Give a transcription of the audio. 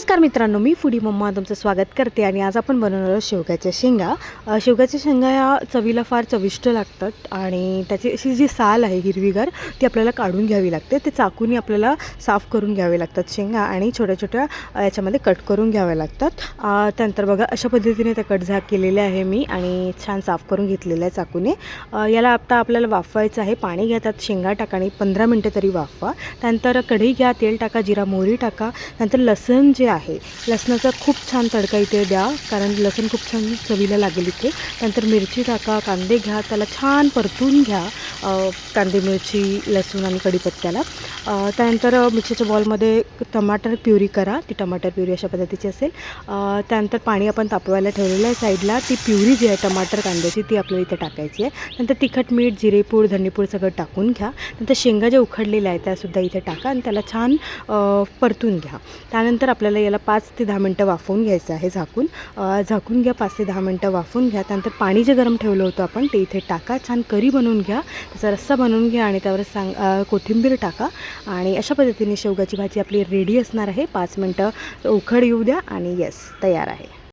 नमस्कार मित्रांनो, मी foodie mamma तुमचं स्वागत करते आणि आज आपण बनवणार आहोत शेवग्याच्या शेंगा. शेवग्याच्या शेंगा या चवीला फार चविष्ट लागतात आणि त्याची अशी जी साल आहे हिरवीगार ती आपल्याला काढून घ्यावी लागते. ते चाकूनी आपल्याला साफ करून घ्यावे लागतात शेंगा आणि छोट्या छोट्या याच्यामध्ये कट करून घ्याव्या लागतात. त्यानंतर बघा अशा पद्धतीने त्या कट केलेल्या आहे मी आणि छान साफ करून घेतलेल्या आहे चाकूने. याला आता आपल्याला वाफवायचं आहे. पाणी घ्या, त्यात शेंगा टाका आणि 15 मिनटं तरी वाफवा. त्यानंतर कढई घ्या, तेल टाका, जिरा मोहरी टाका. नंतर लसूण जे आहे, लसणाचा खूप छान तडका इथे द्या, कारण लसूण खूप छान चवीला लागेल इथे. नंतर मिरची टाका, कांदे घ्या, त्याला छान परतून घ्या. कांदे, मिरची, लसूण आणि कढीपत्त्याला. त्यानंतर मिक्सरच्या बॉलमध्ये टमाटर प्युरी करा. ती टमाटर प्युरी अशा पद्धतीची असेल. त्यानंतर पाणी आपण तापवायला ठेवलेलं आहे साईडला. ती प्युरी जी आहे टमाटर कांद्याची ती आपल्याला इथे टाकायची आहे. नंतर तिखट, मीठ, जिरेपूड, धनेपूड सगळं टाकून घ्या. नंतर शेंगा ज्या उकडलेल्या आहेत त्यासुद्धा इथे टाका आणि त्याला छान परतून घ्या. त्यानंतर आपल्याला याला 5 ते 10 मिनटं वाफवून घ्यायचं आहे. झाकून घ्या. 5 ते 10 मिनटं वाफवून घ्या. त्यानंतर पाणी जे गरम ठेवलं होतं आपण ते इथे टाका. छान करी बनवून घ्या, त्याचा रस्सा बनवून घ्या आणि त्यावर कोथिंबीर टाका आणि अशा पद्धतीने शेवगाची भाजी आपली रेडी असणार आहे. 5 मिनटं उकड येऊ द्या आणि तयार आहे.